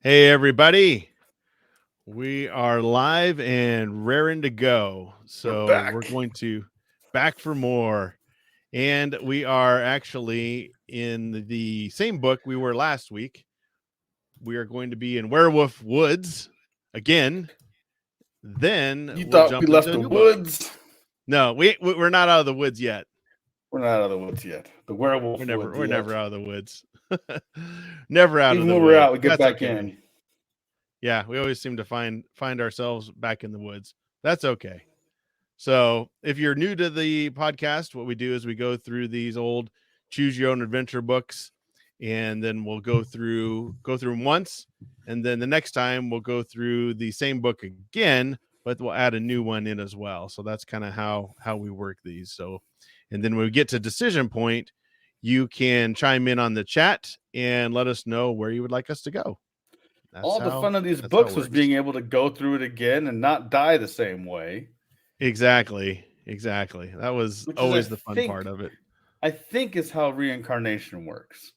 Hey, everybody. We are live and raring to go. So we're going to back for more. And we are actually in the same book we were last week. We are going to be in Werewolf Woods again. Then You we'll thought jump we left into a the new book. woods? No, we're not out of the woods yet. We're not out of the woods yet. The werewolf We're woods. never out of the woods. Never out Even of the when woods. we're out, we get That's back okay. in. Yeah, we always seem to find ourselves back in the woods. That's okay. So if you're new to the podcast, what we do is we go through these old choose your own adventure books, and then we'll go through them once, and then the next time we'll go through the same book again, but we'll add a new one in as well. So that's kind of how we work these. So, and then when we get to decision point, you can chime in on the chat and let us know where you would like us to go. All the fun of these books was being able to go through it again and not die the same way. Exactly. That was always the fun part of it. I think is how reincarnation works.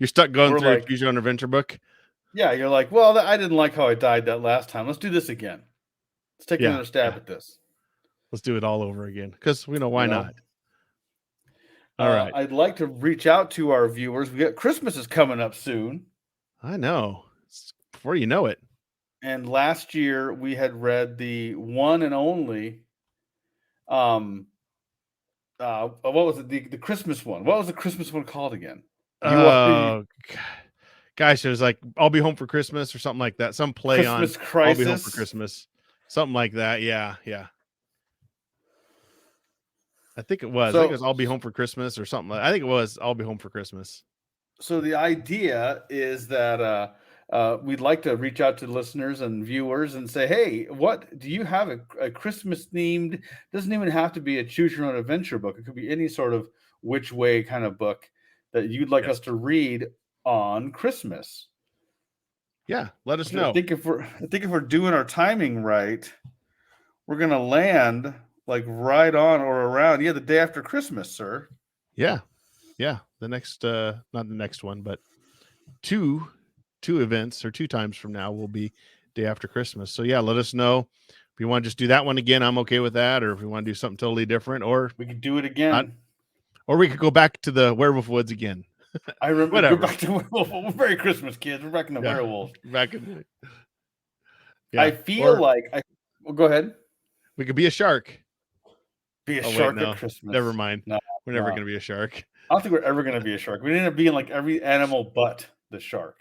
You're stuck going through a choose your own adventure book. Yeah, you're like, well, I didn't like how I died that last time. Let's do this again. Let's take another stab at this. Let's do it all over again because we know why not. All right. I'd like to reach out to our viewers. Christmas is coming up soon. I know. It's before you know it. And last year we had read the one and only what was it? The Christmas one. What was the Christmas one called again? Oh, gosh, it was like I'll Be Home for Christmas or something like that. Some play Christmas on Crisis. I'll Be Home for Christmas. Something like that. Yeah. I think it was. I think it was I'll Be Home for Christmas or something. I think it was I'll Be Home for Christmas. So the idea is that we'd like to reach out to listeners and viewers and say, hey, what do you have a Christmas themed? Doesn't even have to be a choose your own adventure book. It could be any sort of which way kind of book that you'd like us to read on Christmas. Yeah, let us know. I think if we're doing our timing right, we're gonna land like right on or around the day after Christmas, sir. Yeah. The next not the next one, but two events or 2 times from now will be day after Christmas. So yeah, let us know if you want to just do that one again. I'm okay with that. Or if you want to do something totally different, or we could do it again, or we could go back to the Werewolf Woods again. I remember. Go back to Werewolf. Merry Christmas, kids. We're back in the Werewolf. Back in. Yeah. I feel well, go ahead. We could be a shark. Be a shark at Christmas. Never mind. No, we're never going to be a shark. I don't think we're ever going to be a shark. We end up being like every animal but the shark.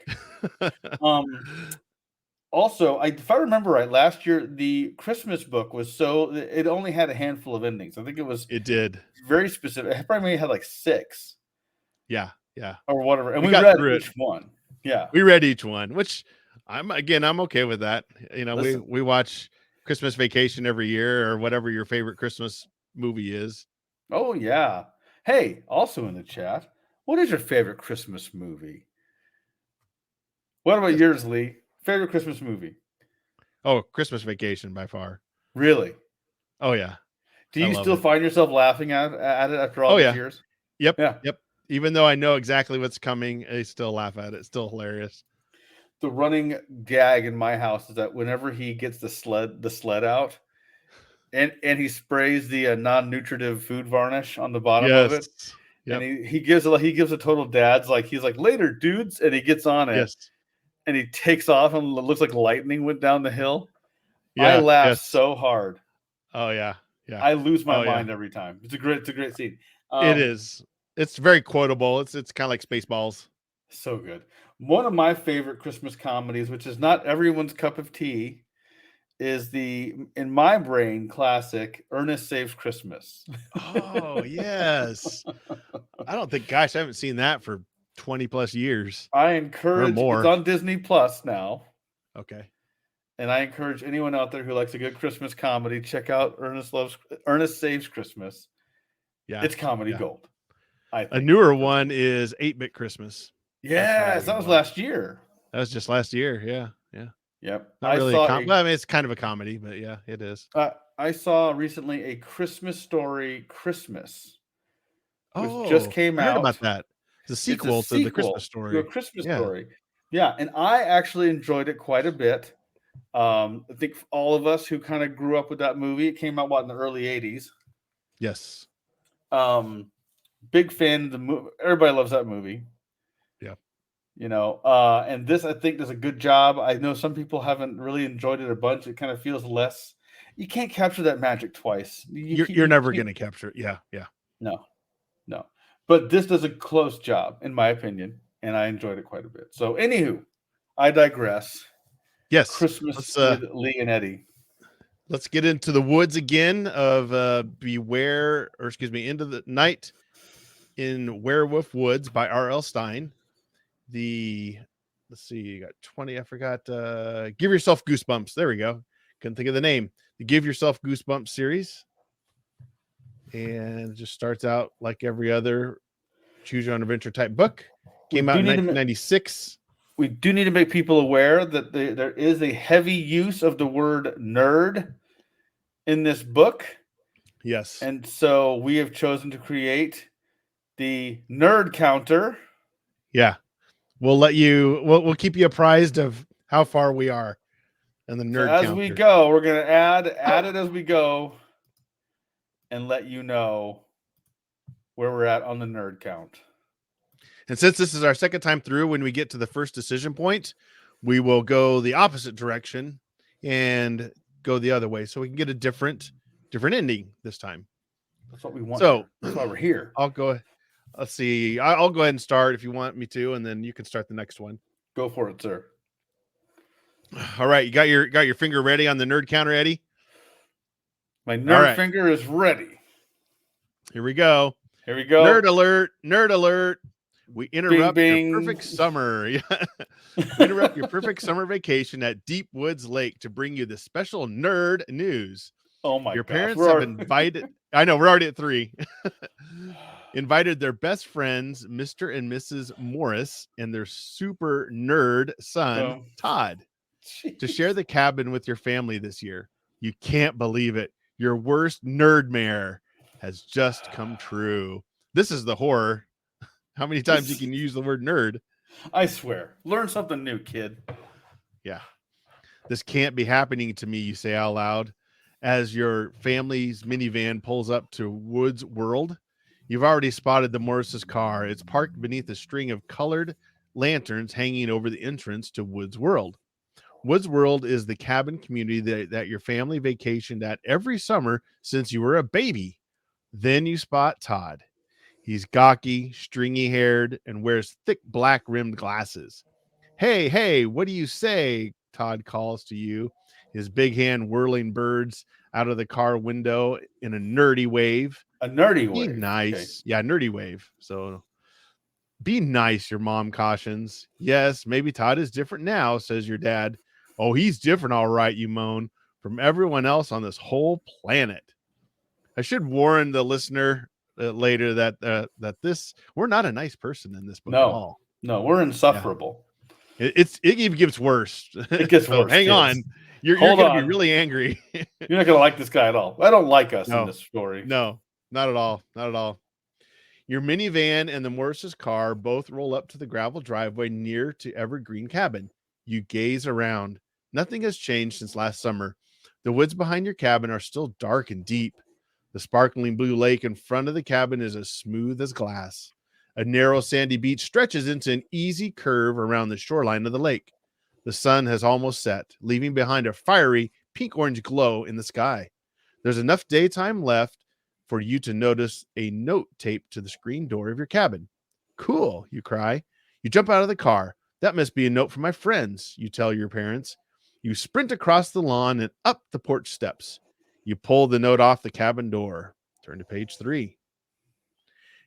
Also, if I remember right, last year the Christmas book was it only had a handful of endings. I think it did very specific. It probably had like 6. Yeah. Or whatever. And we read each one. Yeah. We read each one, which I'm okay with that. You know, we watch Christmas Vacation every year or whatever your favorite Christmas movie is. Oh yeah. Hey, also in the chat, what is your favorite Christmas movie? What about yours, Lee? Favorite Christmas movie? Oh, Christmas Vacation by far. Really? Oh yeah. Do you still find yourself laughing at it after all these years? Yep. Even though I know exactly what's coming, I still laugh at it. It's still hilarious. The running gag in my house is that whenever he gets the sled out, and he sprays the non-nutritive food varnish on the bottom of it, and he gives a total dad's he's like, later dudes, and he gets on it, and he takes off and it looks like lightning went down the hill. I laugh so hard. Oh yeah. I lose my mind every time. It's a great scene. It is. It's very quotable. It's kind of like Spaceballs. So good. One of my favorite Christmas comedies, which is not everyone's cup of tea, is in my brain, classic Ernest Saves Christmas. Oh, yes. I don't think, I haven't seen that for 20 plus years. I encourage, it's on Disney Plus now. Okay. And I encourage anyone out there who likes a good Christmas comedy, check out Ernest Saves Christmas. Yeah. It's comedy gold. A newer one is 8-Bit Christmas. Yes, that was last year. That was just last year. Yeah. Yep. Not really I mean, it's kind of a comedy, but yeah, it is. I saw recently A Christmas Story Christmas, which just came out. I heard about that. It's a sequel to The Christmas Story. To A Christmas Story. Yeah, and I actually enjoyed it quite a bit. I think all of us who kind of grew up with that movie, it came out in the early 80s. Yes. Big fan of the movie. Everybody loves that movie. Yeah. And this I think does a good job. I know some people haven't really enjoyed it a bunch. It kind of feels less. You can't capture that magic twice. You're never going to capture it. Yeah. Yeah. No. But this does a close job, in my opinion, and I enjoyed it quite a bit. So, anywho, I digress. Yes. Christmas with Lee and Eddie. Let's get into the woods again of Into the Night in Werewolf Woods by R.L. Stine. Let's see, you got 20. I forgot. Give Yourself Goosebumps. There we go. Couldn't think of the name. The Give Yourself Goosebumps series. And it just starts out like every other choose your own adventure type book. Came out in 1996. We do need to make people aware that there is a heavy use of the word nerd in this book. Yes. And so we have chosen to create the nerd counter. Yeah. We'll keep you apprised of how far we are and the nerd so as counter. We go, we're going to add it as we go and let you know where we're at on the nerd count. And since this is our second time through, when we get to the first decision point, we will go the opposite direction and go the other way, so we can get a different ending this time. That's what we want. So that's why we're here. I'll go. Let's see. I'll go ahead and start if you want me to, and then you can start the next one. Go for it, sir. All right, you got your finger ready on the nerd counter, Eddie? My nerd finger is ready. Here we go. Nerd alert. We interrupt your perfect summer. We interrupt your perfect summer vacation at Deep Woods Lake to bring you the special nerd news. Oh my god. Your parents have invited. I know, we're already at 3. Invited their best friends, Mr. and Mrs. Morris, and their super nerd son, Todd, to share the cabin with your family this year. You can't believe it. Your worst nerdmare has just come true. This is the horror. How many times you can use the word nerd? I swear. Learn something new, kid. Yeah. This can't be happening to me, you say out loud, as your family's minivan pulls up to Woods World. You've already spotted the Morris's car. It's parked beneath a string of colored lanterns hanging over the entrance to Woods World. Woods World is the cabin community that your family vacationed at every summer since you were a baby. Then you spot Todd. He's gawky, stringy-haired, and wears thick black-rimmed glasses. Hey, what do you say? Todd calls to you, his big hand whirling birds out of the car window in a nerdy wave. Be nice. Okay. Yeah, nerdy wave. So be nice, your mom cautions. Yes, maybe Todd is different now, says your dad. Oh, he's different, all right, you moan, from everyone else on this whole planet. I should warn the listener later that we're not a nice person in this book at all. No, we're insufferable. Yeah. It even gets worse. It gets worse. Hang on. You're going to be really angry. You're not going to like this guy at all. I don't like us in this story. No, not at all. Not at all. Your minivan and the Morris's car both roll up to the gravel driveway near to Evergreen Cabin. You gaze around. Nothing has changed since last summer. The woods behind your cabin are still dark and deep. The sparkling blue lake in front of the cabin is as smooth as glass. A narrow sandy beach stretches into an easy curve around the shoreline of the lake. The sun has almost set, leaving behind a fiery pink-orange glow in the sky. There's enough daytime left for you to notice a note taped to the screen door of your cabin. Cool, you cry. You jump out of the car. That must be a note from my friends, you tell your parents. You sprint across the lawn and up the porch steps. You pull the note off the cabin door. Turn to page 3.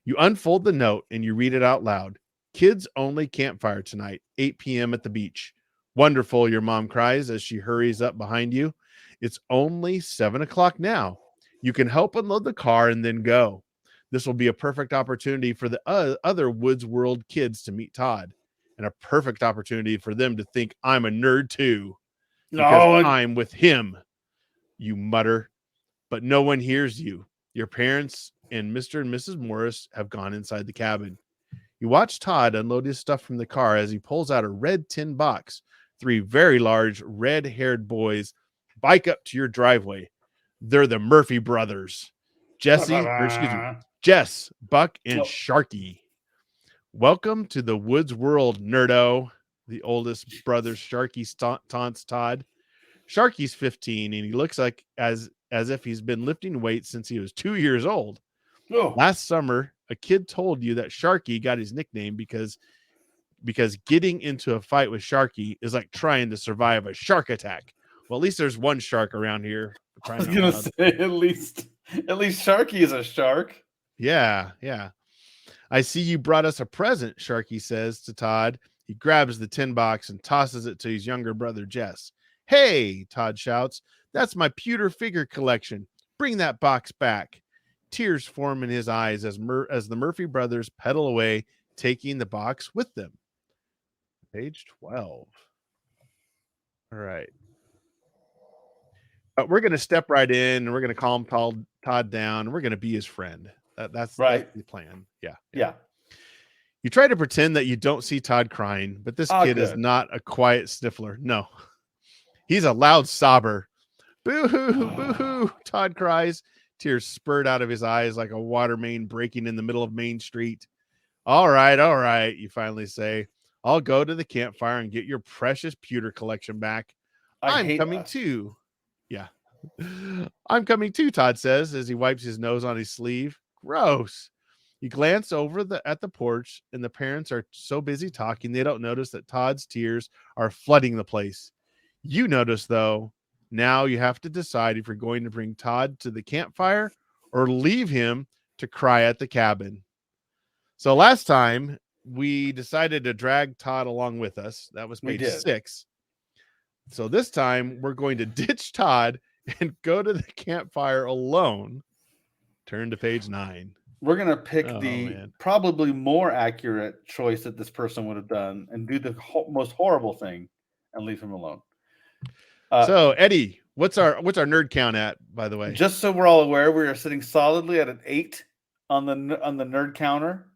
You unfold the note and you read it out loud. Kids only campfire tonight, 8 p.m. at the beach. Wonderful, your mom cries as she hurries up behind you. It's only 7 o'clock now. You can help unload the car and then go. This will be a perfect opportunity for the other Woods World kids to meet Todd, and a perfect opportunity for them to think I'm a nerd too. Because I'm with him, you mutter, but no one hears you. Your parents and Mr. and Mrs. Morris have gone inside the cabin. You watch Todd unload his stuff from the car as he pulls out a red tin box. 3 very large, red-haired boys bike up to your driveway. They're the Murphy brothers. Jess, Buck, and Sharky. Welcome to the woods world, nerdo. The oldest brother, Sharky, taunts Todd. Sharky's 15, and he looks like as if he's been lifting weights since he was 2 years old. Last summer, a kid told you that Sharky got his nickname because getting into a fight with Sharky is like trying to survive a shark attack. Well, at least there's one shark around here. I was gonna say at least Sharky is a shark. Yeah. I see you brought us a present, Sharky says to Todd. He grabs the tin box and tosses it to his younger brother, Jess. Hey, Todd shouts, that's my pewter figure collection. Bring that box back. Tears form in his eyes as the Murphy brothers pedal away, taking the box with them. Page 12. All right. We're going to step right in, and we're going to calm Todd down, and we're going to be his friend. That's the plan. Yeah. You try to pretend that you don't see Todd crying, but this kid is not a quiet sniffler. No. He's a loud sobber. Boo-hoo, boo-hoo, Todd cries. Tears spurt out of his eyes like a water main breaking in the middle of Main Street. All right, you finally say. I'll go to the campfire and get your precious pewter collection back. I'm coming too. Yeah. I'm coming too, Todd says as he wipes his nose on his sleeve. Gross. You glance over at the porch, and the parents are so busy talking they don't notice that Todd's tears are flooding the place. You notice, though, now you have to decide if you're going to bring Todd to the campfire or leave him to cry at the cabin. So last time we decided to drag Todd along with us. That was page 6. So this time we're going to ditch Todd and go to the campfire alone. Turn to page 9. We're going to pick probably more accurate choice that this person would have done and do the most horrible thing and leave him alone. So Eddie, what's our nerd count at, by the way? Just so we're all aware, we are sitting solidly at an 8 on the nerd counter.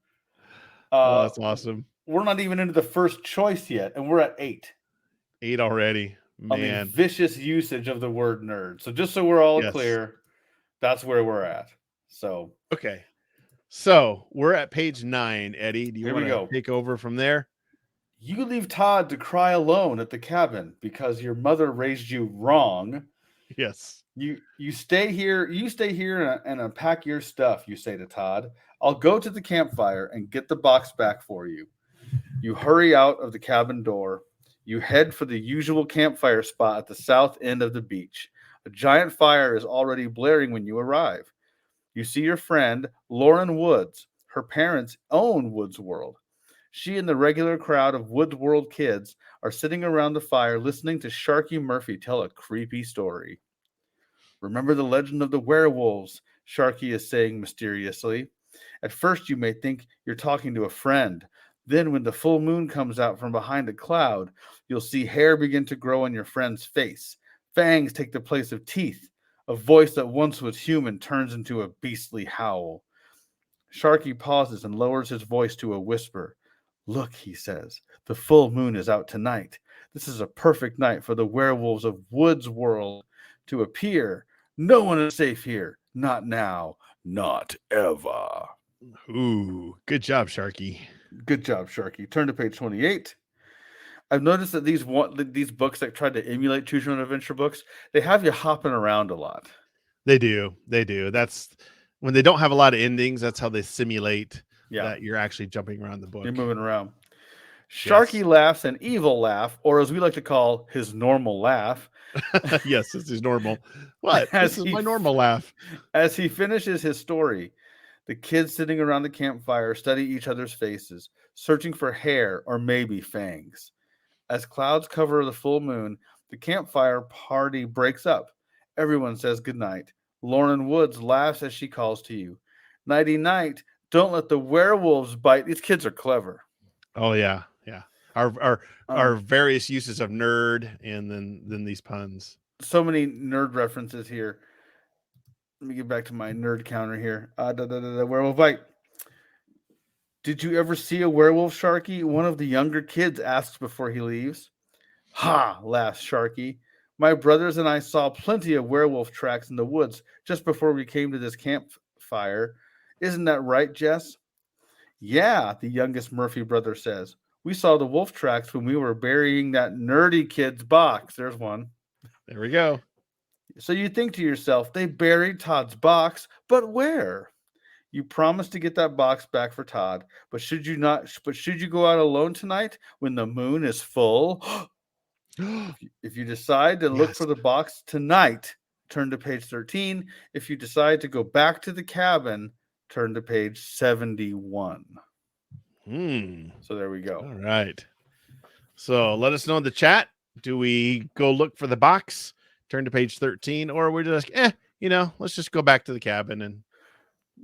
That's awesome. We're not even into the first choice yet, and we're at 8. 8 already, man. I mean, vicious usage of the word nerd. So just so we're all clear, that's where we're at. So okay. So we're at page 9, Eddie. Do you want to take over from there? You leave Todd to cry alone at the cabin because your mother raised you wrong. Yes. You stay here. You stay here and unpack your stuff, you say to Todd. I'll go to the campfire and get the box back for you. You hurry out of the cabin door. You head for the usual campfire spot at the south end of the beach. A giant fire is already blaring when you arrive. You see your friend, Lauren Woods. Her parents own Woods World. She and the regular crowd of Woods World kids are sitting around the fire listening to Sharky Murphy tell a creepy story. Remember the legend of the werewolves, Sharky is saying mysteriously. At first you may think you're talking to a friend. Then when the full moon comes out from behind a cloud, you'll see hair begin to grow on your friend's face. Fangs take the place of teeth. A voice that once was human turns into a beastly howl. Sharky pauses and lowers his voice to a whisper. Look, he says, the full moon is out tonight. This is a perfect night for the werewolves of Woods World to appear. No one is safe here. Not now. Not ever. Ooh, good job, Sharky. Good job, Sharky. Turn to page 28. I've noticed that these books that try to emulate choose your own adventure books, they have you hopping around a lot. They do. That's when they don't have a lot of endings. That's how they simulate that you're actually jumping around the book. You're moving around. Sharky laughs an evil laugh, or as we like to call his normal laugh. Yes, this is normal. What? This is my normal laugh. As he finishes his story, the kids sitting around the campfire study each other's faces, searching for hair or maybe fangs. As clouds cover the full moon, the campfire party breaks up. Everyone says goodnight. Lauren Woods laughs as she calls to you. Nighty-night. Don't let the werewolves bite. These kids are clever. Oh, yeah. Our various uses of nerd and then these puns. So many nerd references here. Let me get back to my nerd counter here. Werewolf bite. Did you ever see a werewolf, Sharky? One of the younger kids asks before he leaves. Ha, laughs Sharky. My brothers and I saw plenty of werewolf tracks in the woods just before we came to this campfire. Isn't that right, Jess? Yeah, the youngest Murphy brother says. We saw the wolf tracks when we were burying that nerdy kid's box. There's one. There we go. So you think to yourself, they buried Todd's box, but where? You promised to get that box back for Todd, but should you not? But should you go out alone tonight when the moon is full? If you decide to look for the box tonight, turn to page 13. If you decide to go back to the cabin, turn to page 71. So there we go. All right. So let us know in the chat. Do we go look for the box, turn to page 13, or we're just let's just go back to the cabin and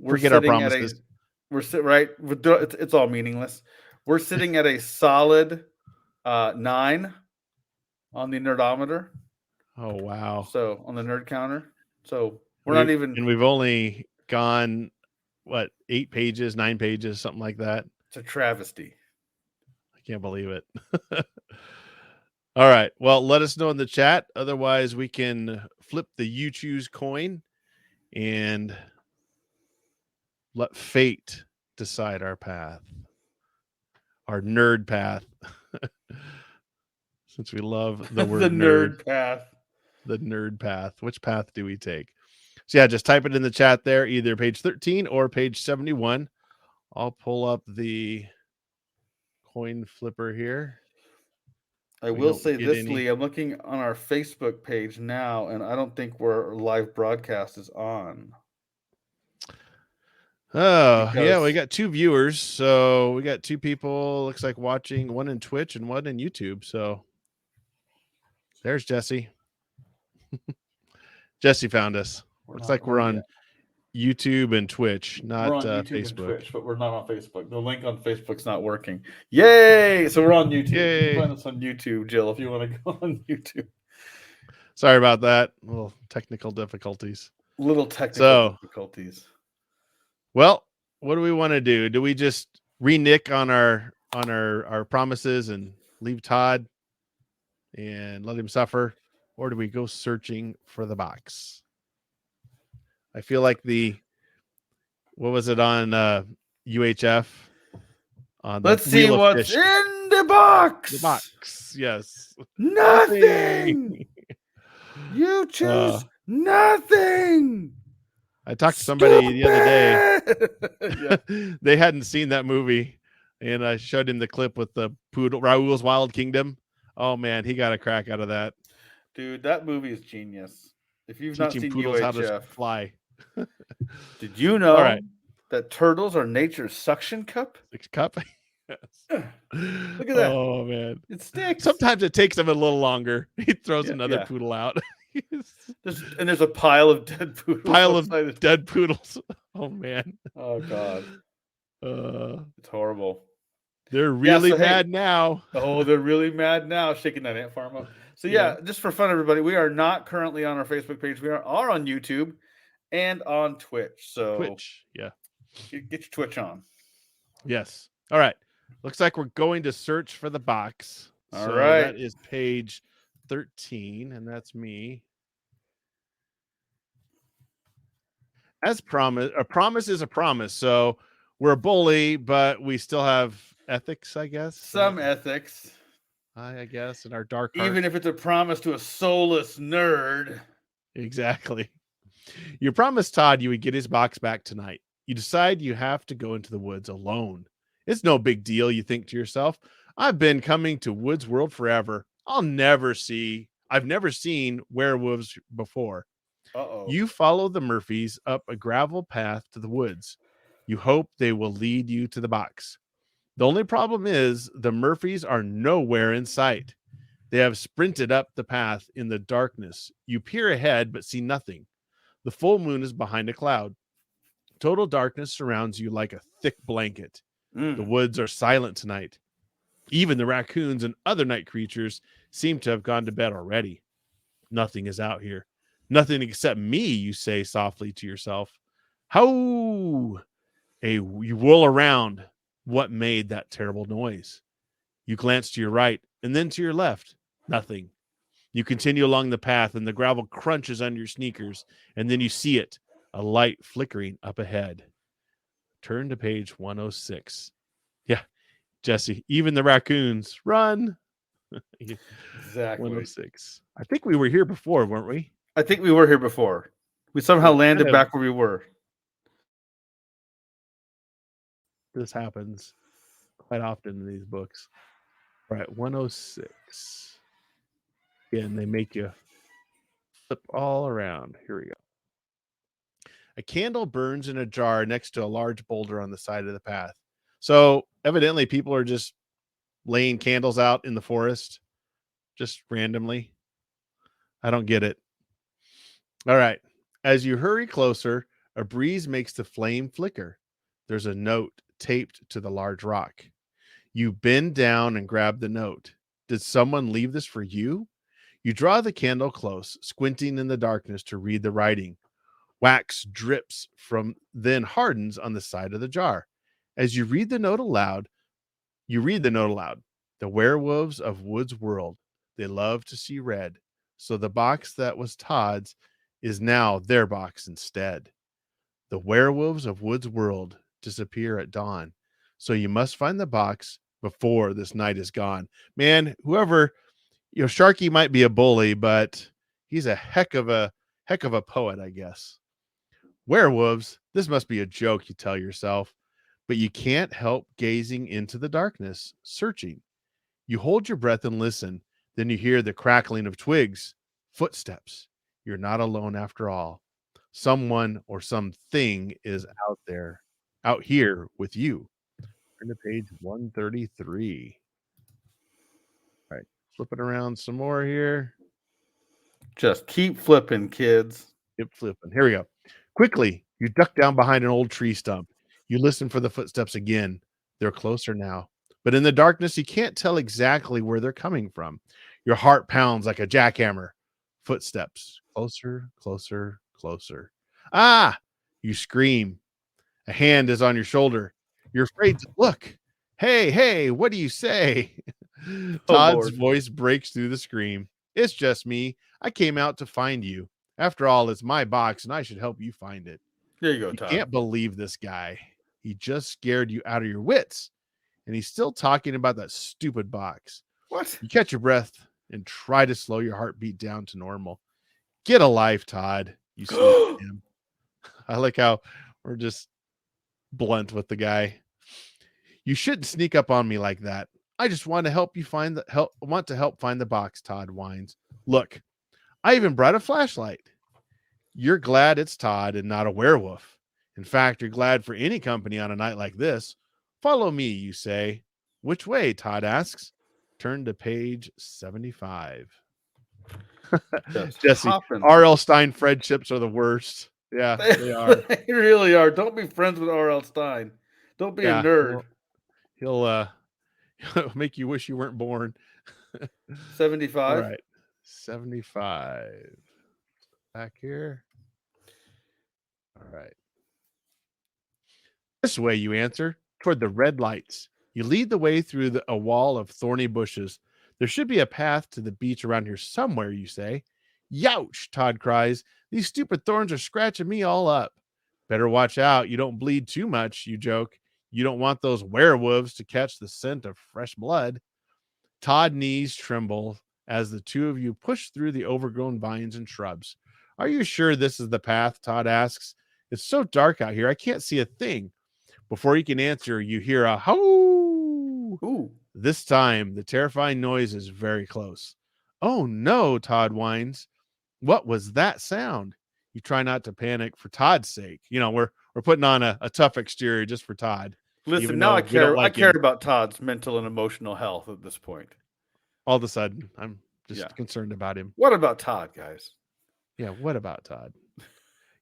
forget our promises. It's all meaningless. We're sitting at a solid 9 on the nerdometer. Oh wow. So on the nerd counter. So not even, and we've only gone 8 pages, 9 pages, something like that. It's a travesty. I can't believe it. All right. Well, let us know in the chat. Otherwise, we can flip the you choose coin and let fate decide our path, our nerd path. Since we love the word the nerd path. The nerd path. Which path do we take? So yeah, just type it in the chat there, either page 13 or page 71. I'll pull up the coin flipper here. I will say this, Lee. I'm looking on our Facebook page now, and I don't think our live broadcast is on. Oh, yeah, we got 2 viewers. So we got 2 people, looks like, watching, one in Twitch and one in YouTube. So there's Jesse. Jesse found us. Looks like we're on YouTube and Twitch, not we're on YouTube Facebook. And Twitch, but we're not on Facebook. The link on Facebook's not working. Yay! So we're on YouTube. Yay. You can find us on YouTube, Jill, if you want to go on YouTube. Sorry about that. Little technical difficulties. Difficulties. Well, what do we want to do? Do we just renege on our promises and leave Todd and let him suffer, or do we go searching for the box? I feel like what was it on UHF? Let's see what's in the box. The box, yes. Nothing. You choose nothing. I talked to somebody the other day. They hadn't seen that movie, and I showed him the clip with the poodle, Raoul's Wild Kingdom. Oh man, he got a crack out of that. Dude, that movie is genius. If you've not seen poodles UHF, how to fly. Did you know that turtles are nature's suction cup? Cup? Yes. Look at that. Oh man, it sticks. Sometimes it takes him a little longer. He throws another poodle out. There's a pile of dead poodles. Dead poodles. Oh man. Oh god. It's horrible. They're really mad now. Oh, they're really mad now, shaking that ant farm up. So just for fun, everybody, we are not currently on our Facebook page. We are on YouTube and on Twitch. So Twitch, get your Twitch on. Yes. All right. Looks like we're going to search for the box. All right. That is page 13, and that's me. As promised, a promise is a promise. So we're a bully, but we still have ethics, I guess. Some ethics. I guess, in our dark heart. Even if it's a promise to a soulless nerd. Exactly. You promised Todd you would get his box back tonight. You decide you have to go into the woods alone. It's no big deal, you think to yourself. I've been coming to Woods World forever. I've never seen werewolves before. Uh-oh. You follow the Murphys up a gravel path to the woods. You hope they will lead you to the box. The only problem is the Murphys are nowhere in sight. They have sprinted up the path in the darkness. You peer ahead but see nothing. The full moon is behind a cloud. Total darkness surrounds you like a thick blanket. The woods are silent tonight. Even the raccoons and other night creatures seem to have gone to bed already. Nothing is out here. Nothing except me, you say softly to yourself. How? You whirl around. What made that terrible noise? You glance to your right and then to your left. Nothing. You continue along the path and the gravel crunches under your sneakers, and then you see it, a light flickering up ahead. Turn to page 106. Yeah, Jesse, even the raccoons run. Exactly. 106. I think we were here before, weren't we? I think we were here before. We somehow landed back where we were. This happens quite often in these books. All right, 106. Again, they make you flip all around. Here we go. A candle burns in a jar next to a large boulder on the side of the path. So evidently people are just laying candles out in the forest just randomly. I don't get it. All right. As you hurry closer, a breeze makes the flame flicker. There's a note taped to the large rock. You bend down and grab the note. Did someone leave this for you? You draw the candle close, squinting in the darkness to read the writing. Wax drips from, then hardens on the side of the jar. As you read the note aloud, The werewolves of Wood's world, they love to see red. So the box that was Todd's is now their box instead. The werewolves of Wood's world disappear at dawn. So you must find the box before this night is gone. Man, whoever, Sharky might be a bully, but he's a heck of a poet, I guess. Werewolves, this must be a joke, you tell yourself, but you can't help gazing into the darkness, searching. You hold your breath and listen. Then you hear the crackling of twigs, footsteps. You're not alone after all. Someone or something is out here with you. Turn to page 133. All right, flipping around some more here. Just keep flipping, kids. Keep flipping. Here we go. Quickly, you duck down behind an old tree stump. You listen for the footsteps again. They're closer now. But in the darkness, you can't tell exactly where they're coming from. Your heart pounds like a jackhammer. Footsteps. Closer, closer, closer. Ah! You scream. A hand is on your shoulder. You're afraid to look. Hey, what do you say? Todd's voice breaks through the scream. It's just me. I came out to find you. After all, it's my box, and I should help you find it. There you go, Todd. You can't believe this guy. He just scared you out of your wits. And he's still talking about that stupid box. What? You catch your breath and try to slow your heartbeat down to normal. Get a life, Todd. You sweet him. I like how we're just blunt with the guy. You shouldn't sneak up on me like that. I just want to help find the box, Todd whines. Look, I even brought a flashlight. You're glad it's Todd and not a werewolf. In fact, you're glad for any company on a night like this. Follow me, you say. Which way? Todd asks. Turn to page 75. Jesse, R.L. Stein friendships are the worst. Yeah, they are. They really are. Don't be friends with R.L. Stein. Don't be a nerd. He'll make you wish you weren't born. 75. All right. 75. Back here. All right. This way, you answer, toward the red lights. You lead the way through a wall of thorny bushes. There should be a path to the beach around here somewhere, you say. Youch, Todd cries. These stupid thorns are scratching me all up. Better watch out. You don't bleed too much, you joke. You don't want those werewolves to catch the scent of fresh blood. Todd's knees tremble as the two of you push through the overgrown vines and shrubs. Are you sure this is the path? Todd asks. It's so dark out here, I can't see a thing. Before he can answer, you hear a hoo. Ooh. This time, the terrifying noise is very close. Oh no, Todd whines. What was that sound? You try not to panic for Todd's sake. We're putting on a tough exterior just for Todd. Listen, now I care about Todd's mental and emotional health at this point. All of a sudden, I'm just concerned about him. What about Todd, guys? Yeah, what about Todd?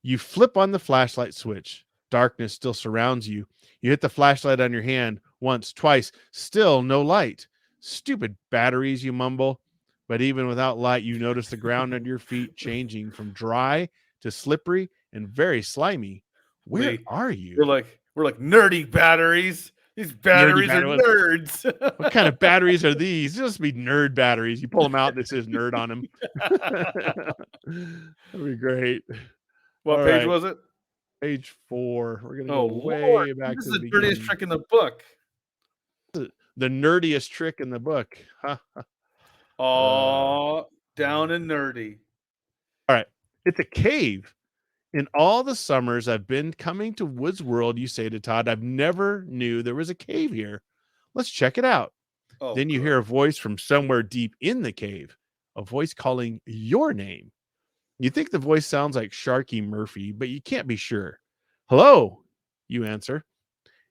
You flip on the flashlight switch. Darkness still surrounds you. You hit the flashlight on your hand once, twice. Still no light. Stupid batteries, you mumble. But even without light, you notice the ground under your feet changing from dry to slippery and very slimy. Where are you? We're like nerdy batteries. These batteries are nerds. What kind of batteries are these? These must be nerd batteries. You pull them out, and it says nerd on them. That'd be great. What page was it? Page 4. We're gonna go way back to the beginning. This is the dirtiest trick in the book. The nerdiest trick in the book. Oh, down and nerdy. All right. It's a cave. In all the summers I've been coming to Woods World, you say to Todd, I've never knew there was a cave here. Let's check it out. Oh, then you hear a voice from somewhere deep in the cave, a voice calling your name. You think the voice sounds like Sharky Murphy, but you can't be sure. Hello, you answer.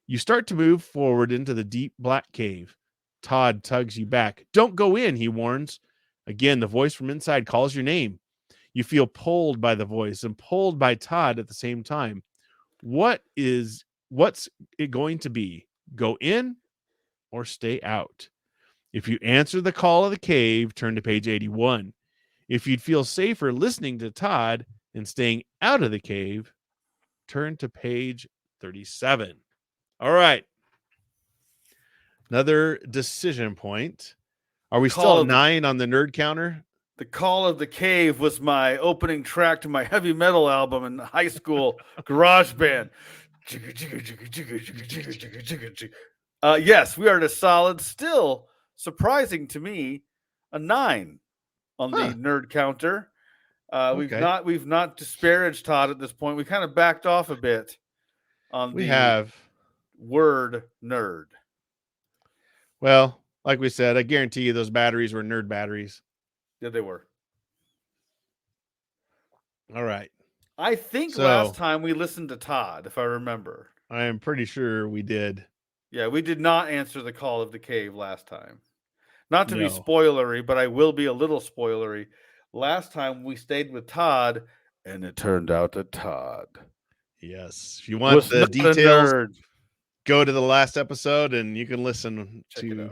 You start to move forward into the deep black cave. Todd tugs you back. Don't go in, he warns. Again, the voice from inside calls your name. You feel pulled by the voice and pulled by Todd at the same time. What's it going to be? Go in or stay out? If you answer the call of the cave, turn to page 81. If you'd feel safer listening to Todd and staying out of the cave, turn to page 37. All right. Another decision point. Are we still at 9 on the nerd counter? The Call of the Cave was my opening track to my heavy metal album in high school garage band. Yes, we are at a solid, still surprising to me, a 9 on the nerd counter. We've not disparaged Todd at this point. We kind of backed off a bit on word nerd. Well, like we said, I guarantee you those batteries were nerd batteries. Yeah, they were. All right. I think last time we listened to Todd, if I remember. I am pretty sure we did. Yeah, we did not answer the call of the cave last time. Not to be spoilery, but I will be a little spoilery. Last time we stayed with Todd, and it turned out that Todd. Yes. If you want the details, go to the last episode and you can listen to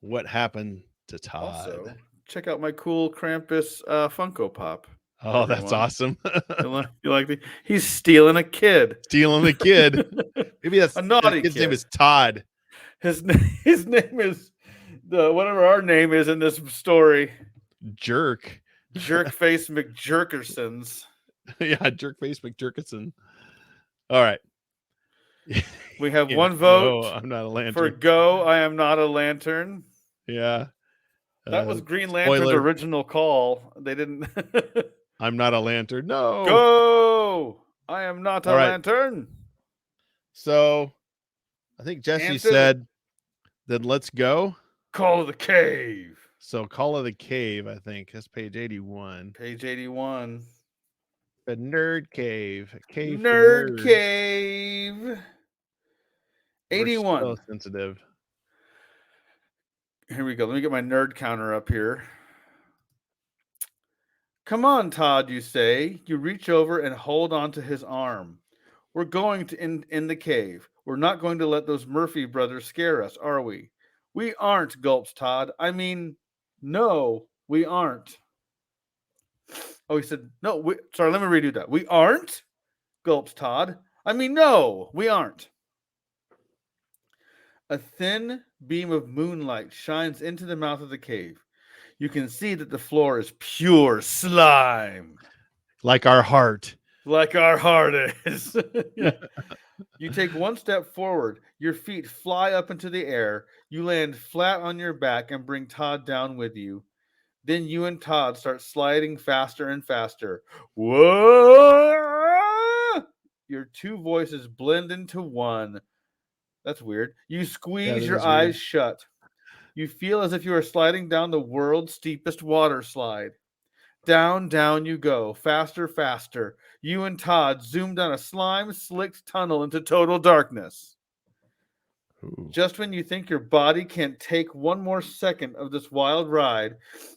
what happened to Todd. Also, check out my cool Krampus Funko Pop. Oh, that's awesome. You like the? He's stealing a kid. Stealing the kid. Maybe that's a naughty kid's kid. name is Todd. His name is whatever our name is in this story. Jerk. Jerkface McJerkersons. Yeah, Jerkface McJerkerson. All right. We have one vote. No, I'm not a lantern. For go, I am not a lantern. Yeah. That was Green Lantern's original call. They didn't. I'm not a lantern. No. Go. I am not a lantern. So I think Jesse said that let's go. Call of the Cave. So Call of the Cave, I think. That's page 81. Page 81. The Nerd Cave. Nerd Cave. 81. We're so sensitive. Here we go. Let me get my nerd counter up here. Come on, Todd, you say. You reach over and hold onto his arm. We're going to in the cave. We're not going to let those Murphy brothers scare us, are we? We aren't, gulps Todd. I mean, no, we aren't. Oh, he said, no, sorry, let me redo that. We aren't, gulps Todd. I mean, no, we aren't. A thin beam of moonlight shines into the mouth of the cave. You can see that the floor is pure slime. Like our heart. Like our heart is. You take one step forward. Your feet fly up into the air. You land flat on your back and bring Todd down with you. Then you and Todd start sliding faster and faster. Whoa! Your two voices blend into one. That's weird. You squeeze your eyes shut. You feel as if you are sliding down the world's steepest water slide. Down, down you go. Faster, faster. You and Todd zoom down a slime-slicked tunnel into total darkness. Ooh. Just when you think your body can't take one more second of this wild ride,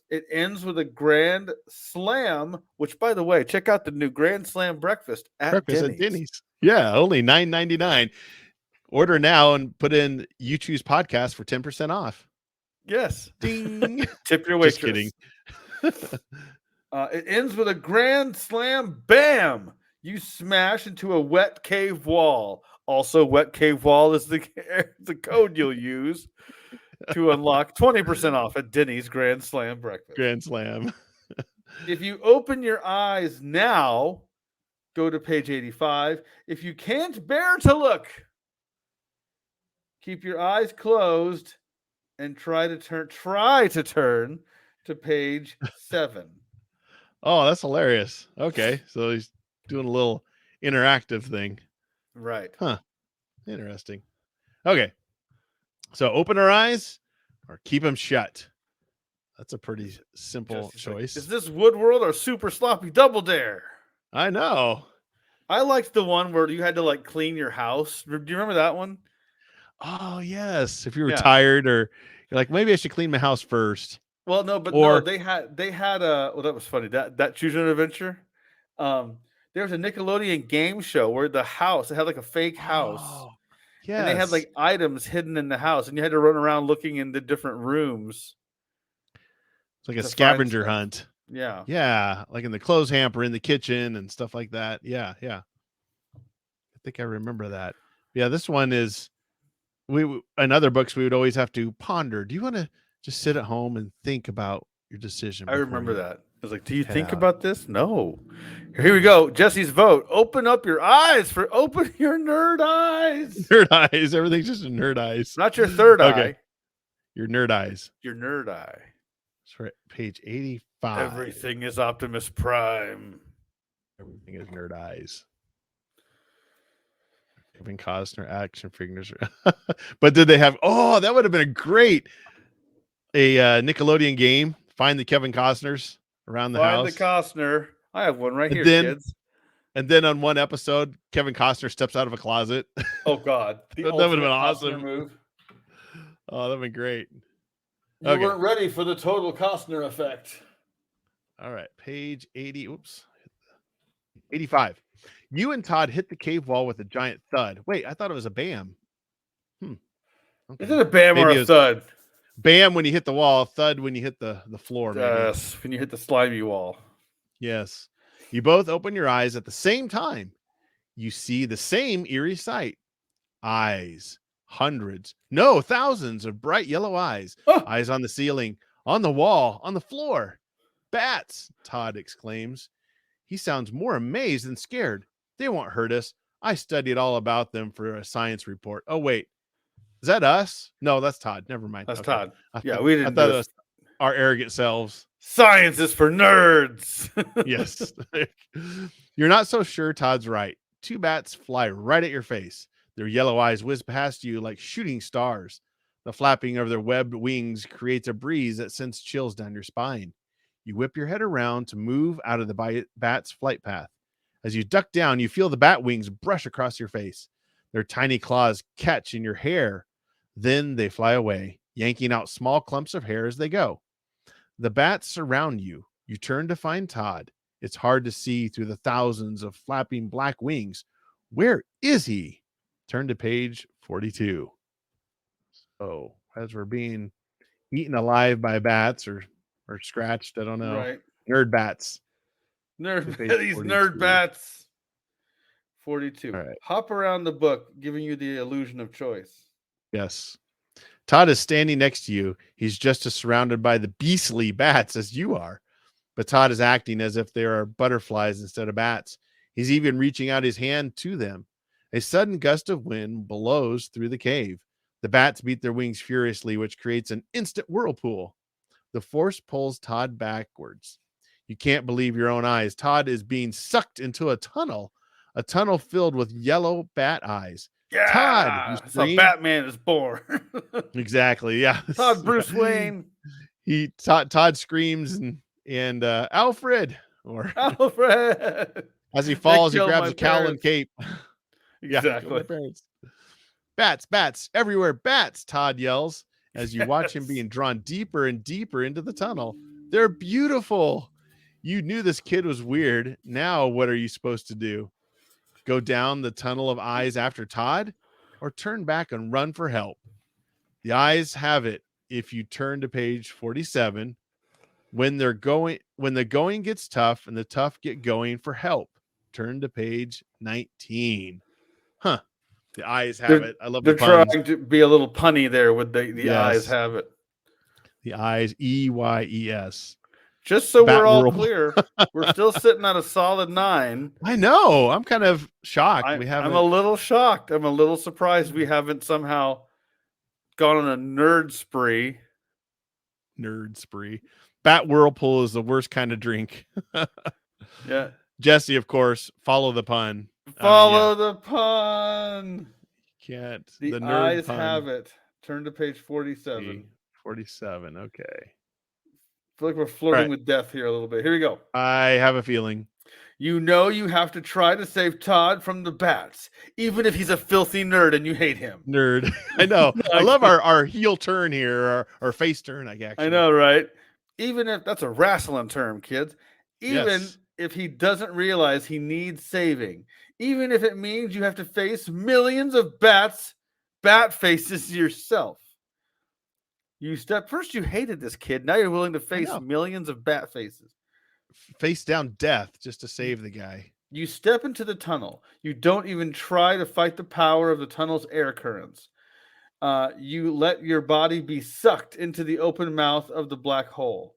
it ends with a grand slam, which, by the way, check out the new Grand Slam breakfast at Denny's. Yeah, only $9.99. Order now and put in You Choose Podcast for 10% off. Yes. Ding. Tip your waitress. Just kidding. It ends with a grand slam. Bam! You smash into a wet cave wall. Also, wet cave wall is the code you'll use to unlock 20% off at Denny's Grand Slam Breakfast. Grand Slam. If you open your eyes now, go to page 85. If you can't bear to look, keep your eyes closed and try to turn to page 7. Oh, that's hilarious. Okay, so he's doing a little interactive thing. Right. Huh. Interesting. Okay. So open our eyes or keep them shut. That's a pretty simple choice. Is this Woodworld or Super Sloppy Double Dare? I know. I liked the one where you had to like clean your house. Do you remember that one? Oh, yes. If you were tired or you're like, maybe I should clean my house first. Well, no, but no, they had a well, that was funny. That Choose Your Own Adventure. There was a Nickelodeon game show where the house, it had like a fake house. Oh, yes. And they had like items hidden in the house, and you had to run around looking in the different rooms. It's like a scavenger hunt. Yeah. Yeah. Like in the clothes hamper in the kitchen and stuff like that. Yeah. Yeah. I think I remember that. Yeah. This one is, in other books, we would always have to ponder. Do you want to just sit at home and think about your decision? I remember that. I was like, do you think about this? No. Here we go. Jesse's vote. Open up your eyes open your nerd eyes. Nerd eyes. Everything's just a nerd eyes. Not your third eye. Your nerd eyes. Your nerd eye. It's for page 85. Everything is Optimus Prime. Everything is nerd eyes. Kevin Costner action figures. But did they have, that would have been a Nickelodeon game. Find the Kevin Costners around the house. Find the Costner. I have one right here, kids. And then on one episode, Kevin Costner steps out of a closet. Oh, God. That would have been awesome. Move. Oh, that would have been great. You weren't ready for the total Costner effect. All right. Page 80. Oops. 85. You and Todd hit the cave wall with a giant thud. Wait, I thought it was a bam. Okay. Is it a bam or a thud? Bam when you hit the wall, thud when you hit the floor. Yes, when you hit the slimy wall. Yes. You both open your eyes at the same time. You see the same eerie sight. Eyes. Hundreds. No, thousands of bright yellow eyes. Oh. Eyes on the ceiling, on the wall, on the floor. Bats, Todd exclaims. He sounds more amazed than scared. They won't hurt us. I studied all about them for a science report. Oh, wait. Is that us? No, that's Todd. Never mind. That's Todd. Yeah, we didn't. I thought it was our arrogant selves. Science is for nerds. Yes. You're not so sure Todd's right. Two bats fly right at your face. Their yellow eyes whiz past you like shooting stars. The flapping of their webbed wings creates a breeze that sends chills down your spine. You whip your head around to move out of the bat's flight path. As you duck down, you feel the bat wings brush across your face. Their tiny claws catch in your hair. Then they fly away, yanking out small clumps of hair as they go. The bats surround you. You turn to find Todd. It's hard to see through the thousands of flapping black wings. Where is he? Turn to page 42. So, as we're being eaten alive by bats or scratched, I don't know. Right. Nerd bats. These nerd bats. 42. All right. Hop around the book, giving you the illusion of choice. Yes. Todd is standing next to you. He's just as surrounded by the beastly bats as you are. But Todd is acting as if they are butterflies instead of bats. He's even reaching out his hand to them. A sudden gust of wind blows through the cave. The bats beat their wings furiously, which creates an instant whirlpool. The force pulls Todd backwards. You can't believe your own eyes. Todd is being sucked into a tunnel filled with yellow bat eyes. Yeah, Todd, that's how Batman is born. Exactly. Yeah. Todd Bruce Wayne. Todd screams and Alfred or Alfred. As he falls, he grabs a cowl and cape. Exactly. Yeah, bats everywhere. Bats, Todd yells as you watch him being drawn deeper and deeper into the tunnel. They're beautiful. You knew this kid was weird. Now what are you supposed to do? Go down the tunnel of eyes after Todd or turn back and run for help? The eyes have it. If you turn to page 47, when the going gets tough and the tough get going for help, turn to page 19. Huh. The eyes have it. I love they're the puns. trying to be a little punny there with the Yes. eyes have it. The eyes, EYES. Just so Bat we're all World. clear, we're still sitting at a solid 9. I know. I'm kind of shocked. I'm a little shocked. I'm a little surprised we haven't somehow gone on a nerd spree. Nerd spree. Bat Whirlpool is the worst kind of drink. Yeah. Jesse, of course, follow the pun. Follow the pun. Can't. The nerd eyes pun. have it. Turn to page 47. 47. Okay. I feel like we're flirting with death here a little bit. Here we go. I have a feeling. You know you have to try to save Todd from the bats, even if he's a filthy nerd and you hate him. Nerd. I know. I love our heel turn here, our face turn, I guess. I know, right? Even if that's a wrestling term, kids. Even Yes. if he doesn't realize he needs saving, even if it means you have to face millions of bat faces yourself. First you hated this kid, now you're willing to face millions of bat faces. Face down death just to save the guy. You step into the tunnel. You don't even try to fight the power of the tunnel's air currents. You let your body be sucked into the open mouth of the black hole.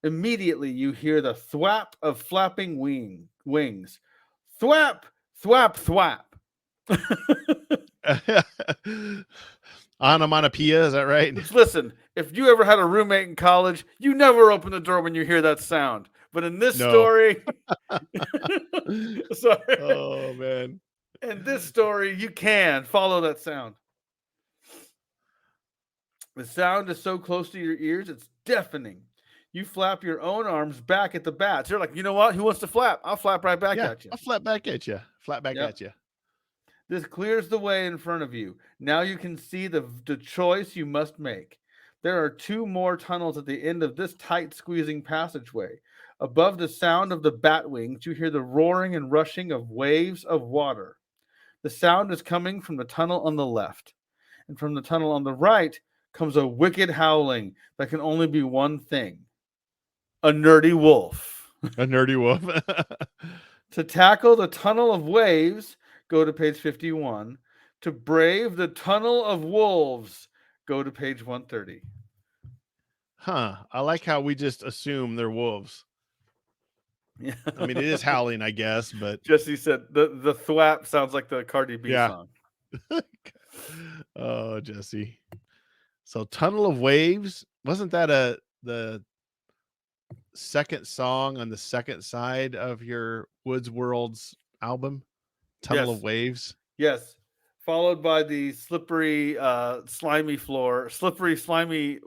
Immediately, you hear the thwap of flapping wings. Thwap, thwap, thwap. Onomatopoeia, is that right? Listen, if you ever had a roommate in college, you never open the door when you hear that sound. But in this story, sorry. Oh, man. In this story, you can follow that sound. The sound is so close to your ears, it's deafening. You flap your own arms back at the bats. You're like, you know what? Who wants to flap? I'll flap right back at you. I'll flap back at you. At you. This clears the way in front of you. Now you can see the choice you must make. There are 2 more tunnels at the end of this tight squeezing passageway. Above the sound of the bat wings, you hear the roaring and rushing of waves of water. The sound is coming from the tunnel on the left. And from the tunnel on the right comes a wicked howling that can only be one thing. A nerdy wolf. A nerdy wolf. To tackle the tunnel of waves, go to page 51. To brave the tunnel of wolves, go to page 130. Huh. I like how we just assume they're wolves. Yeah. I mean, it is howling, I guess, but Jesse said the thwap sounds like the Cardi B song. Oh, Jesse. So Tunnel of Waves, wasn't that the second song on the second side of your Woods Worlds album? Tunnel of Waves? Yes. Followed by the slippery, slimy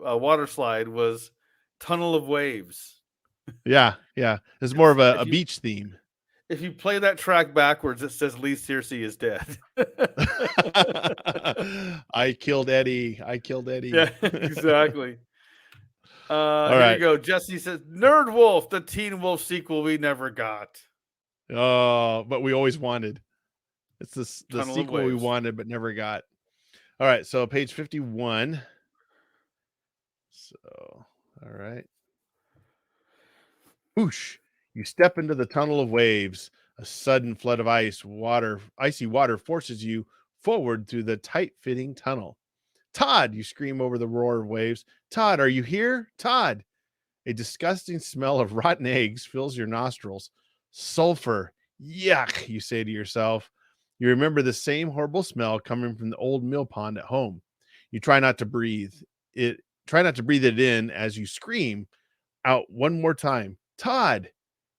water slide was Tunnel of Waves. Yeah. It's more of a beach theme. If you play that track backwards, it says Lee Searcy is dead. I killed Eddie. Yeah, exactly. All here you go. Jesse says, Nerd Wolf, the Teen Wolf sequel we never got. Oh, but we always wanted. It's the sequel we wanted but never got. All right, so page 51. So, all right. Whoosh. You step into the tunnel of waves. A sudden flood of icy water forces you forward through the tight-fitting tunnel. Todd, you scream over the roar of waves. Todd, are you here? Todd. A disgusting smell of rotten eggs fills your nostrils. Sulfur. Yuck, you say to yourself. You remember the same horrible smell coming from the old mill pond at home. You try not to breathe it in as you scream out one more time. Todd.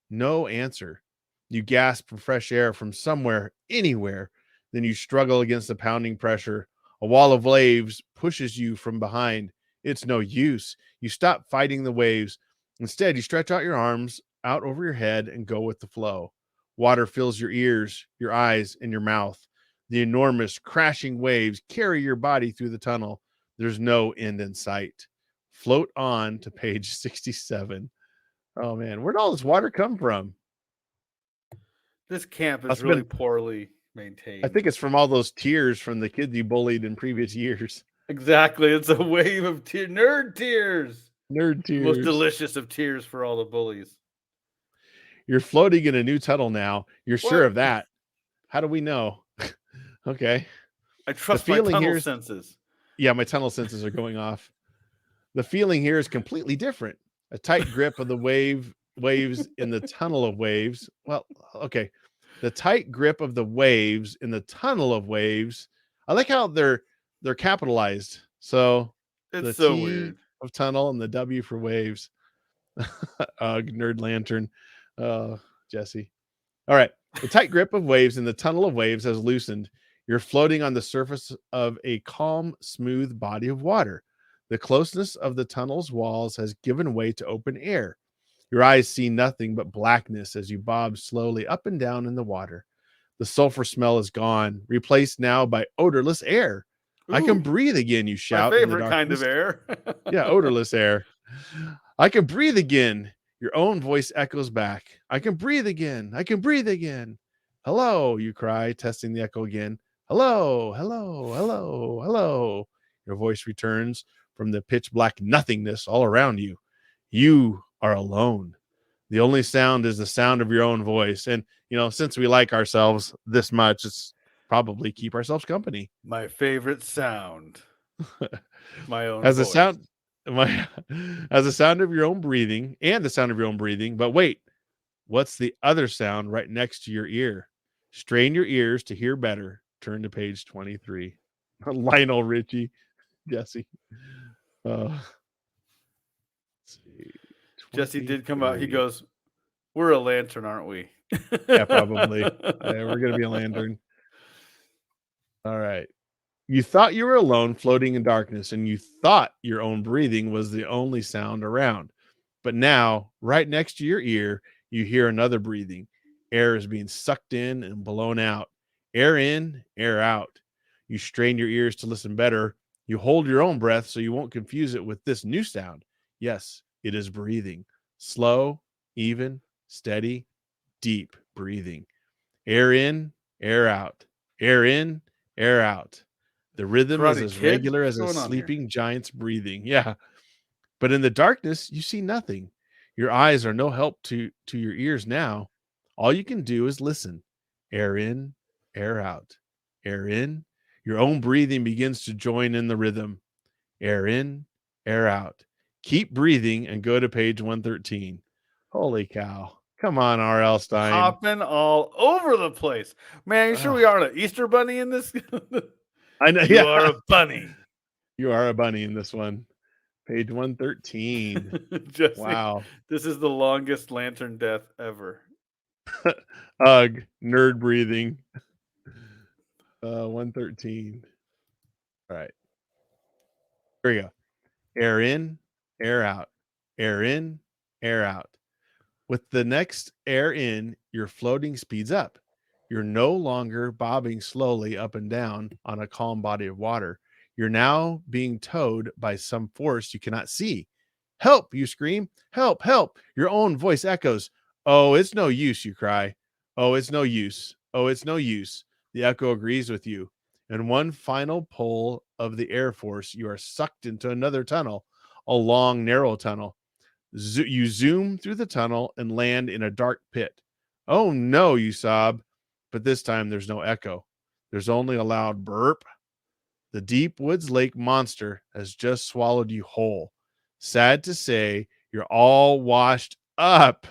No answer. You gasp for fresh air from somewhere, anywhere. Then you struggle against the pounding pressure. A wall of waves pushes you from behind. It's no use. You stop fighting the waves. Instead, you stretch out your arms out over your head and go with the flow. Water fills your ears, your eyes, and your mouth. The enormous crashing waves carry your body through the tunnel. There's no end in sight. Float on to page 67. Oh, man. Where'd all this water come from? This camp is really poorly maintained. I think it's from all those tears from the kids you bullied in previous years. Exactly. It's a wave of nerd tears. Nerd tears. Most delicious of tears for all the bullies. You're floating in a new tunnel now. You're sure of that. How do we know? Okay. I trust my tunnel senses. Yeah, my tunnel senses are going off. The feeling here is completely different. A tight grip of the waves in the tunnel of waves. Well, okay. The tight grip of the waves in the tunnel of waves. I like how they're capitalized. So it's the so T weird of tunnel and the W for waves. Nerd lantern. Jesse. All right. The tight grip of waves in the tunnel of waves has loosened. You're floating on the surface of a calm, smooth body of water. The closeness of the tunnel's walls has given way to open air. Your eyes see nothing but blackness as you bob slowly up and down in the water. The sulfur smell is gone, replaced now by odorless air. Ooh, I can breathe again, you shout. My favorite kind of air. Yeah, odorless air. I can breathe again. Your own voice echoes back. I can breathe again. I can breathe again. Hello, you cry, testing the echo again. Hello, hello, hello, hello. Your voice returns from the pitch black nothingness all around you. You are alone. The only sound is the sound of your own voice. And, since we like ourselves this much, it's probably keep ourselves company. My favorite sound. My own as voice. As the sound of your own breathing and the sound of your own breathing. But wait, what's the other sound right next to your ear? Strain your ears to hear better. Turn to page 23. Lionel Richie, Jesse. Let's see. Jesse did come out. He goes, "We're a lantern, aren't we?" Yeah, probably. Yeah, we're gonna be a lantern. All right. You thought you were alone, floating in darkness, and you thought your own breathing was the only sound around. But now, right next to your ear, you hear another breathing. Air is being sucked in and blown out. Air in, air out. You strain your ears to listen better. You hold your own breath so you won't confuse it with this new sound. Yes, it is breathing. Slow, even, steady, deep breathing. Air in, air out. Air in, air out. The rhythm is as regular as a sleeping giant's breathing. Yeah. But in the darkness, you see nothing. Your eyes are no help to your ears now. All you can do is listen. Air in, air out. Air in. Your own breathing begins to join in the rhythm. Air in, air out. Keep breathing and go to page 113. Holy cow. Come on, R.L. Stine. Hopping all over the place. Man, you sure we are an Easter bunny in this? I know. You are a bunny. You are a bunny in this one. Page 113. Jesse, wow. This is the longest lantern death ever. Ugh. Nerd breathing. 113. All right. Here we go. Air in, air out. Air in, air out. With the next air in, your floating speeds up. You're no longer bobbing slowly up and down on a calm body of water. You're now being towed by some force you cannot see. Help, you scream. Help, help. Your own voice echoes. Oh, it's no use, you cry. Oh, it's no use. Oh, it's no use. The echo agrees with you. In one final pull of the air force, you are sucked into another tunnel, a long, narrow tunnel. You zoom through the tunnel and land in a dark pit. Oh no, you sob. But this time there's no echo. There's only a loud burp. The deep woods lake monster has just swallowed you whole. Sad to say, you're all washed up.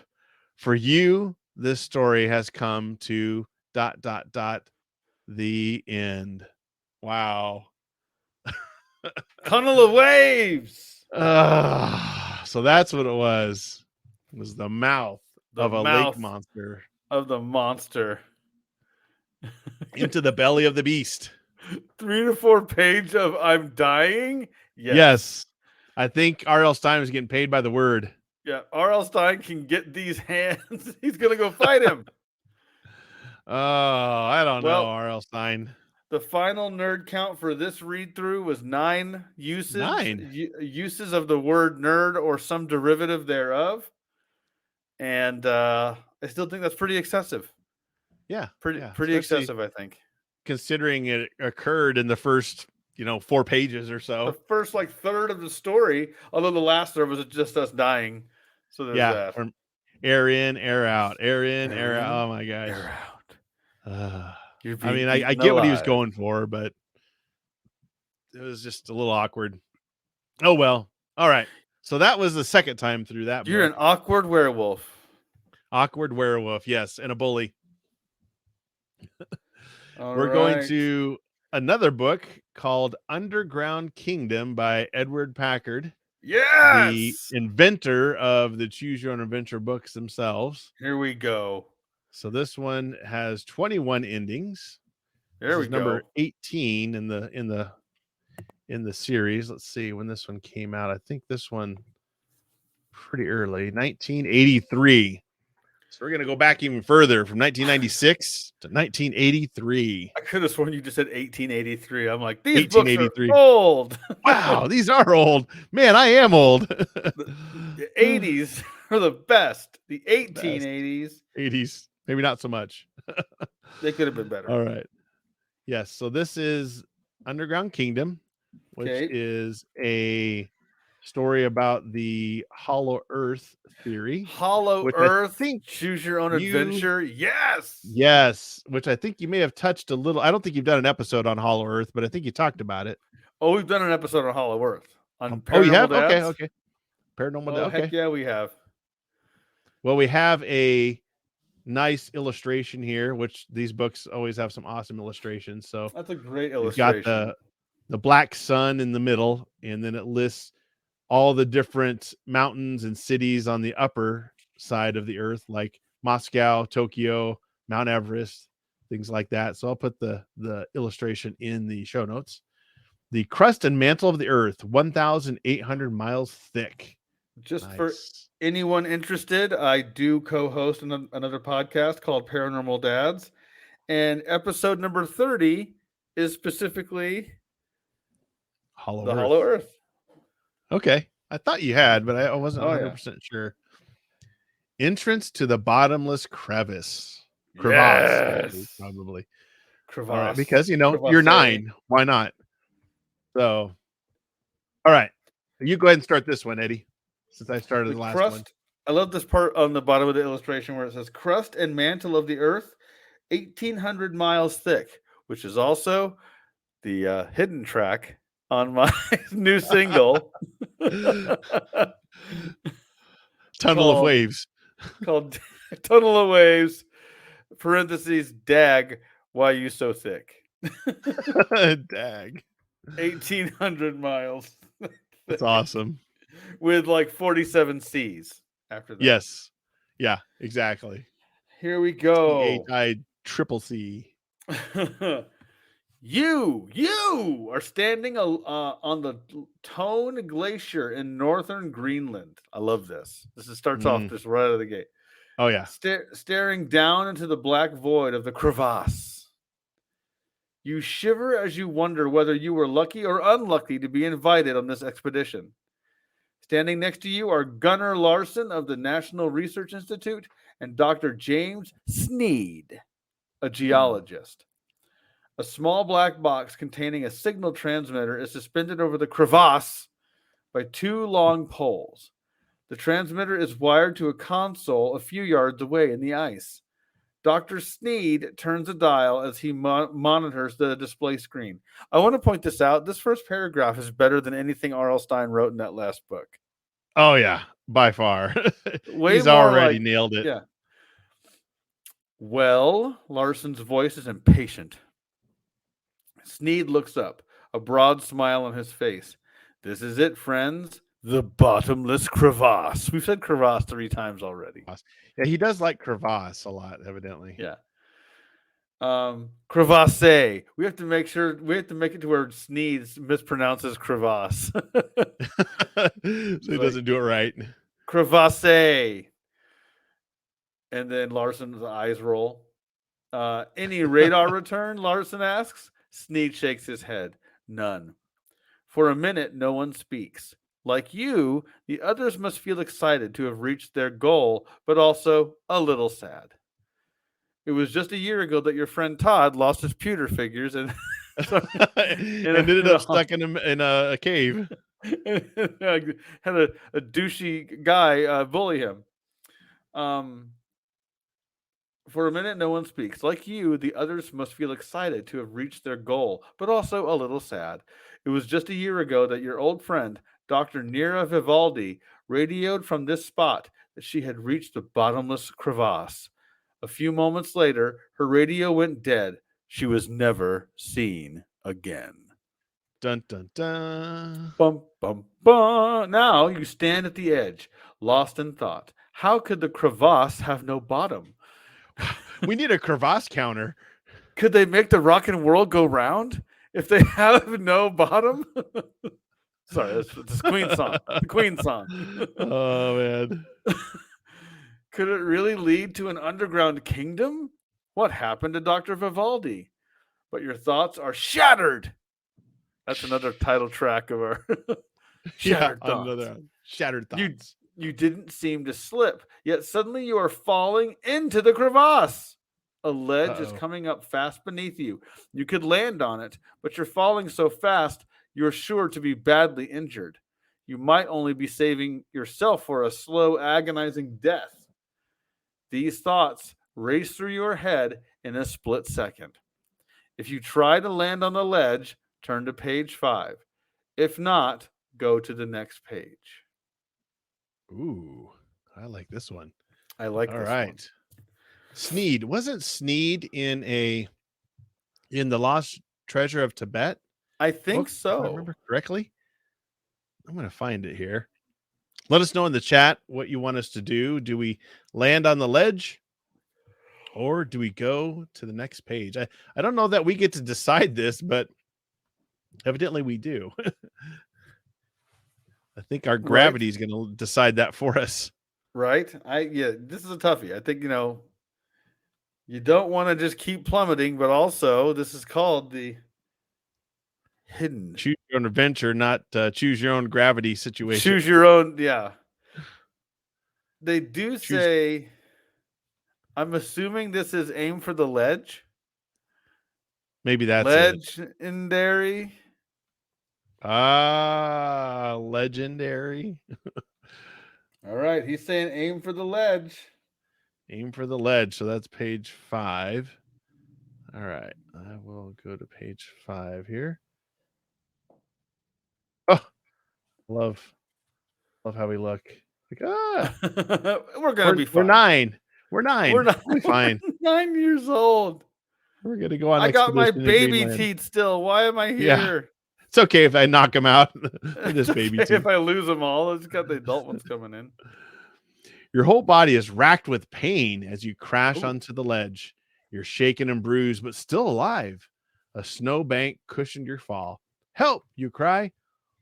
For you, this story has come to ... the end. Wow. Tunnel of waves. So that's what it was. It was the mouth of a lake monster. Of the monster. Into the belly of the beast. 3 to 4 page of I'm dying. Yes. I think R.L. Stine is getting paid by the word. Yeah, R.L. Stine can get these hands. He's gonna go fight him. Oh, I don't know, R.L. Stine. The final nerd count for this read through was 9 uses. 9 uses of the word nerd or some derivative thereof. And I still think that's pretty excessive. Yeah. Pretty excessive, I think. Considering it occurred in the first, 4 pages or so. The first third of the story, although the last third was just us dying. So there's that. From air in, air out. Air in, air out. Oh my gosh. Air out. I mean, I get what he was going for, but was just a little awkward. Oh well. All right. So that was the second time through that You're book. an awkward werewolf. Awkward werewolf, yes, and a bully. All We're going right. to another book called Underground Kingdom by Edward Packard, the Yes. inventor of the Choose Your Own Adventure books themselves. Here we go. So this one has 21 endings. There we This is number go. 18 in the series. Let's see when this one came out. I think this one pretty early, 1983. So we're going to go back even further from 1996 to 1983. I could have sworn you just said 1883. I'm like, these books are 1883. old. Wow, these are old. Man, I am old. The 80s are the best. The 1880s. 80s, maybe not so much. They could have been better. All right. Yes, so this is Underground Kingdom, which is a story about the Hollow Earth theory. Hollow Earth, Choose Your Own Adventure. Yes, which I think you may have touched a little. I don't think you've done an episode on Hollow Earth, but I think you talked about it. Oh, we've done an episode on Hollow Earth. On oh, you have? Dads. Okay. Paranormal Dads. Okay. Heck yeah, we have. Well, we have a nice illustration here, which these books always have some awesome illustrations. So that's a great illustration. You've got the black sun in the middle, and then it lists all the different mountains and cities on the upper side of the earth, like Moscow, Tokyo, Mount Everest, things like that. So I'll put the illustration in the show notes. The crust and mantle of the earth, 1,800 miles thick. Just for anyone interested, I do co-host another podcast called Paranormal Dads, and episode number 30 is specifically Hollow Earth. Okay. I thought you had, but I wasn't 100% sure. Entrance to the bottomless crevasse. Yes. Probably. Crevasse. Right, because, you're 9. Why not? So, all right. You go ahead and start this one, Eddie, since I started the last one. I love this part on the bottom of the illustration where it says crust and mantle of the earth, 1,800 miles thick, which is also the hidden track on my new single. Tunnel of Waves. Called Tunnel of Waves, parentheses, dag, why you so thick? Dag. 1,800 miles. That's awesome. With like 47 C's after that. Yes. Yeah, exactly. Here we go. C-H-I-triple-C. You are standing on the Tone Glacier in northern Greenland. I love this. Starts off just right out of the gate. Oh, yeah. Staring down into the black void of the crevasse. You shiver as you wonder whether you were lucky or unlucky to be invited on this expedition. Standing next to you are Gunnar Larson of the National Research Institute and Dr. James Sneed, a geologist. A small black box containing a signal transmitter is suspended over the crevasse by 2 long poles. The transmitter is wired to a console a few yards away in the ice. Dr. Sneed turns a dial as he monitors the display screen. I want to point this out. This first paragraph is better than anything R.L. Stine wrote in that last book. Oh, yeah, by far. He's already nailed it. Yeah. Well, Larson's voice is impatient. Sneed looks up, a broad smile on his face. This is it, friends. The bottomless crevasse. We've said crevasse 3 times already. Yeah, he does like crevasse a lot, evidently. Yeah. Crevasse. We have to make it to where Sneed mispronounces crevasse. So he doesn't do it right. Crevasse. And then Larson's eyes roll. Any radar return? Larson asks. Sneed shakes his head. None. For a minute, no one speaks. Like you, the others must feel excited to have reached their goal, but also a little sad. It was just a year ago that your friend Todd lost his pewter figures and ended up stuck in a cave. Had a douchey guy bully him. For a minute, no one speaks. Like you, the others must feel excited to have reached their goal, but also a little sad. It was just a year ago that your old friend, Dr. Nira Vivaldi, radioed from this spot that she had reached the bottomless crevasse. A few moments later, her radio went dead. She was never seen again. Dun, dun, dun. Bum, bum, bum. Now you stand at the edge, lost in thought. How could the crevasse have no bottom? We need a crevasse counter. Could they make the rockin' world go round if they have no bottom? Sorry, that's Queen song. The Queen song. Oh, man. Could it really lead to an underground kingdom? What happened to Dr. Vivaldi? But your thoughts are shattered. That's another title track of our Shattered Thoughts. Another Shattered Thoughts. You didn't seem to slip, yet suddenly you are falling into the crevasse. A ledge is coming up fast beneath you. You could land on it, but you're falling so fast, you're sure to be badly injured. You might only be saving yourself for a slow, agonizing death. These thoughts race through your head in a split second. If you try to land on the ledge, turn to page 5. If not, go to the next page. Ooh, I like this one. I like All this right. one. Sneed. Wasn't Sneed in the Lost Treasure of Tibet? I think so. If I remember correctly. I'm going to find it here. Let us know in the chat what you want us to do. Do we land on the ledge or do we go to the next page? I don't know that we get to decide this, but evidently we do. I think our gravity is going to decide that for us. Right? This is a toughie. I think, you don't want to just keep plummeting, but also this is called the hidden. Choose your own adventure, not choose your own gravity situation. Choose your own, yeah. They do say, I'm assuming this is aim for the ledge. Maybe that's legendary. Legendary. All right, he's saying aim for the ledge. Aim for the ledge. So that's page 5. All right, I will go to page 5 here. Oh, love how we look. Like, we're gonna be fine. We're 9. We're 9. We're not. We'll be fine. 9 years old. We're gonna go on. I got my baby teeth still. Why am I here? Yeah. It's okay if I knock them out. Just baby teeth. If I lose them all, it's got the adult ones coming in. Your whole body is racked with pain as you crash onto the ledge. You're shaken and bruised, but still alive. A snowbank cushioned your fall. Help, you cry.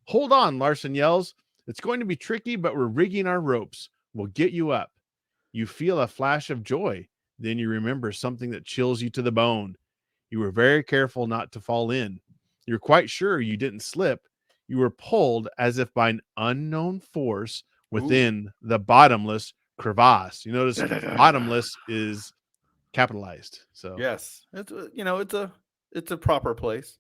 Hold on, Larson yells. It's going to be tricky, but we're rigging our ropes. We'll get you up. You feel a flash of joy. Then you remember something that chills you to the bone. You were very careful not to fall in. You're quite sure you didn't slip. You were pulled as if by an unknown force within the bottomless crevasse. You notice bottomless is capitalized. So yes, it's it's a proper place.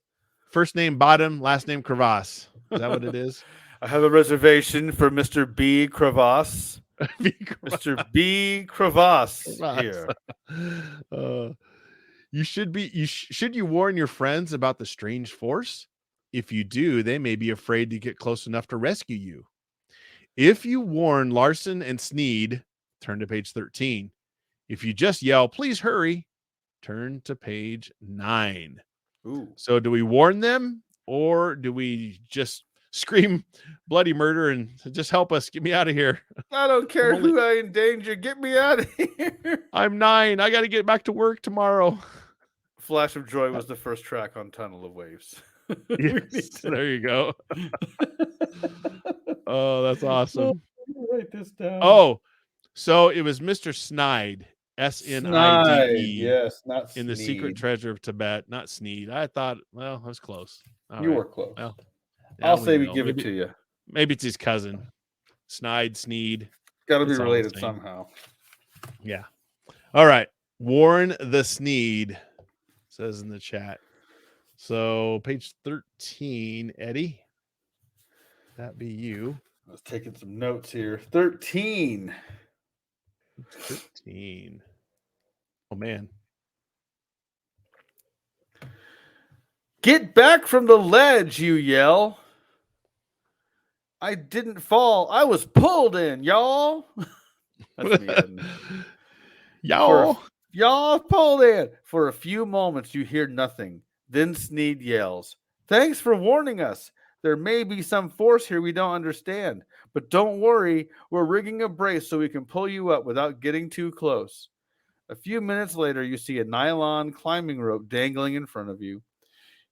First name bottom, last name crevasse. Is that what it is? I have a reservation for Mr. B. Crevasse. Mr. B. Crevasse here. Should you warn your friends about the strange force? If you do, they may be afraid to get close enough to rescue you. If you warn Larson and Sneed, turn to page 13. If you just yell, please hurry, turn to page 9. Ooh. So do we warn them or do we just scream bloody murder and just help us? Get me out of here. I don't care who I endanger. Get me out of here. I'm 9. I got to get back to work tomorrow. Flash of Joy was the first track on Tunnel of Waves. Yes, there you go. Oh, that's awesome. Write this down. Oh, so it was Mr. Snide, Snide. Yes, not in the Secret Treasure of Tibet, not Sneed. I thought, well, I was close. You were close. Well, I'll say we give it to you. Maybe it's his cousin, Snide, Sneed. Got to be related somehow. Yeah. All right. Warn the Sneed, says in the chat. So page 13, Eddie. That be you. I was taking some notes here. 13. 13. Oh, man. Get back from the ledge, you yell. I didn't fall. I was pulled in, y'all. That's me, Ed. Y'all pulled in. For a few moments, you hear nothing. Then Sneed yells, "Thanks for warning us. There may be some force here we don't understand. But don't worry, we're rigging a brace so we can pull you up without getting too close." A few minutes later, you see a nylon climbing rope dangling in front of you.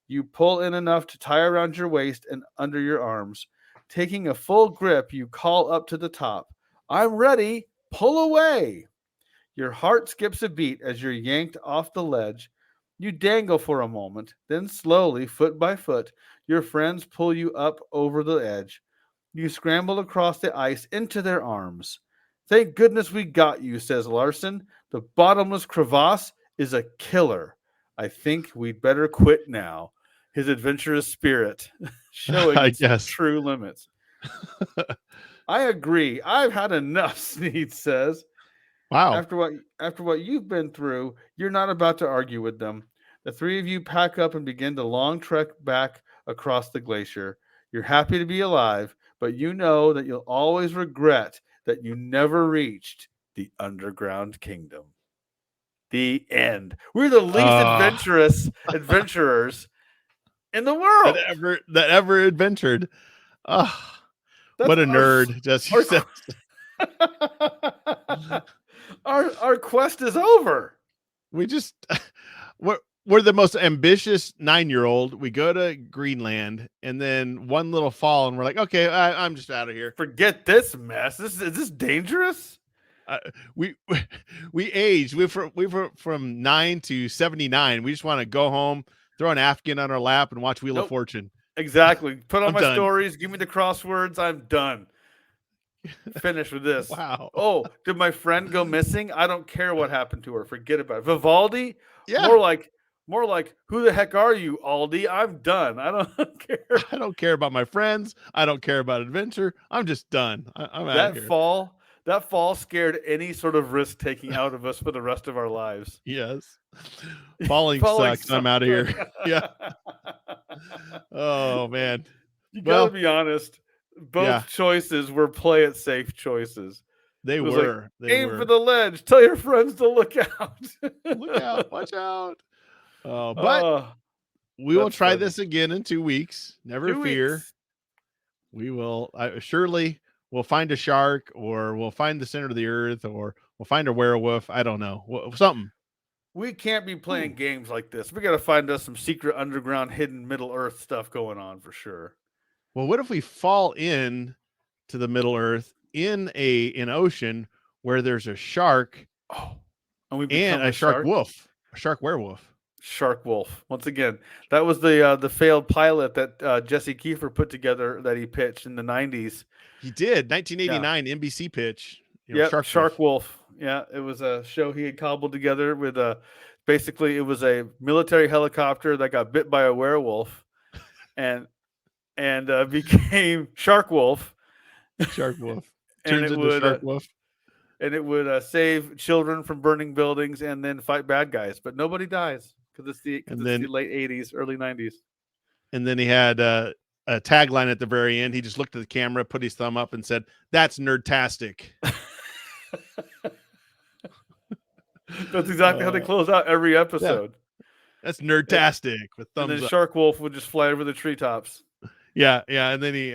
You pull in enough to tie around your waist and under your arms. Taking a full grip, you call up to the top. "I'm ready. Pull away." Your heart skips a beat as you're yanked off the ledge. You dangle for a moment, then slowly, foot by foot, your friends pull you up over the edge. You scramble across the ice into their arms. "Thank goodness we got you," says Larson. "The bottomless crevasse is a killer. I think we'd better quit now." His adventurous spirit showing its true limits. I agree. I've had enough, Sneed says. Wow. After what you've been through, you're not about to argue with them. The three of you pack up and begin the long trek back across the glacier. You're happy to be alive, but you know that you'll always regret that you never reached the underground kingdom. The end. We're the least adventurous adventurers in the world that ever adventured. What a nerd. Jesse says. Our quest is over. We just we're the most ambitious 9-year-old. We go to Greenland, and then one little fall, and we're like, okay, I'm just out of here. Forget this mess. Is this dangerous? We aged. We were from 9 to 79. We just want to go home, throw an Afghan on our lap, and watch Wheel of Fortune. Exactly. Put on my stories. Give me the crosswords. I'm done. Finish with this. Wow. Oh, did my friend go missing? I don't care what happened to her. Forget about it. Vivaldi? Yeah. More like, who the heck are you, Aldi? I'm done. I don't care. I don't care about my friends. I don't care about adventure. I'm just done. I'm out of here. That fall scared any sort of risk taking out of us for the rest of our lives. Yes. Falling sucks. I'm out of here. Yeah. Oh, man. You gotta be honest. Both choices were play it safe choices. They were. Like, aim for the ledge. Tell your friends to look out. Look out. Watch out. But we will try this again in 2 weeks. Never fear. We will. Surely we'll find a shark, or we'll find the center of the earth, or we'll find a werewolf. I don't know. Something. We can't be playing games like this. We got to find us some secret underground hidden Middle Earth stuff going on for sure. Well, what if we fall in to the Middle Earth in an ocean where there's a shark and a shark wolf, a shark werewolf? Shark wolf. Once again, that was the failed pilot that Jesse Kiefer put together that he pitched in the 90s. He did. 1989 NBC pitch. Shark wolf. Yeah, it was a show he had cobbled together with basically it was a military helicopter that got bit by a werewolf and became Shark Wolf. Shark Wolf. Turns into Shark Wolf. And it would save children from burning buildings and then fight bad guys. But nobody dies because it's the late 80s, early 90s. And then he had a tagline at the very end. He just looked at the camera, put his thumb up, and said, "That's nerdtastic." That's exactly how they close out every episode. Yeah. That's nerdtastic with thumbs up. And then Shark Wolf would just fly over the treetops. Yeah. And then he,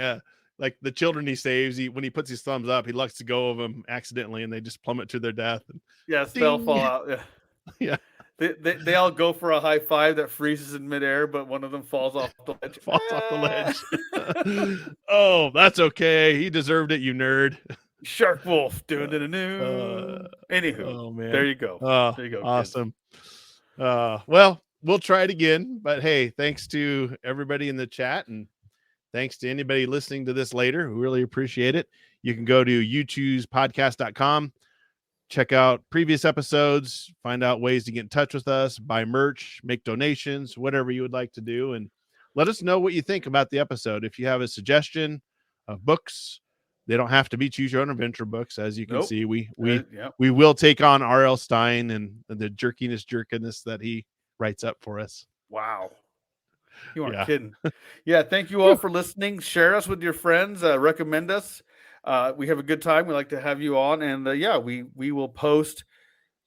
like the children he saves, when he puts his thumbs up, he lets go of them accidentally, and they just plummet to their death. Yes, they'll fall out. Yeah. They all go for a high five that freezes in midair, but one of them falls off the ledge. Oh, that's okay. He deserved it, you nerd. Shark Wolf. Anywho, man. There you go. There you go. Awesome. Well, we'll try it again, but hey, thanks to everybody in the chat, and thanks to anybody listening to this later. We really appreciate it. You can go to youchoosepodcast.com, check out previous episodes, find out ways to get in touch with us, buy merch, make donations, whatever you would like to do, and let us know what you think about the episode. If you have a suggestion of books, they don't have to be Choose Your Own Adventure books. As you can see, we will take on R.L. Stine and the jerkiness that he writes up for us. Wow. You aren't kidding. Yeah, thank you all for listening. Share us with your friends. Recommend us. We have a good time. We like to have you on, and we will post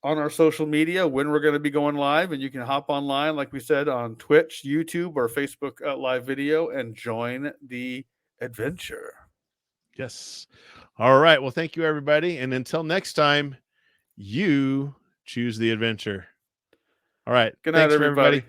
on our social media when we're going to be going live, and you can hop online, like we said, on Twitch, YouTube, or Facebook live video and join the adventure. Yes. All right. Well, thank you, everybody. And until next time, you choose the adventure. All right. Good night, everybody.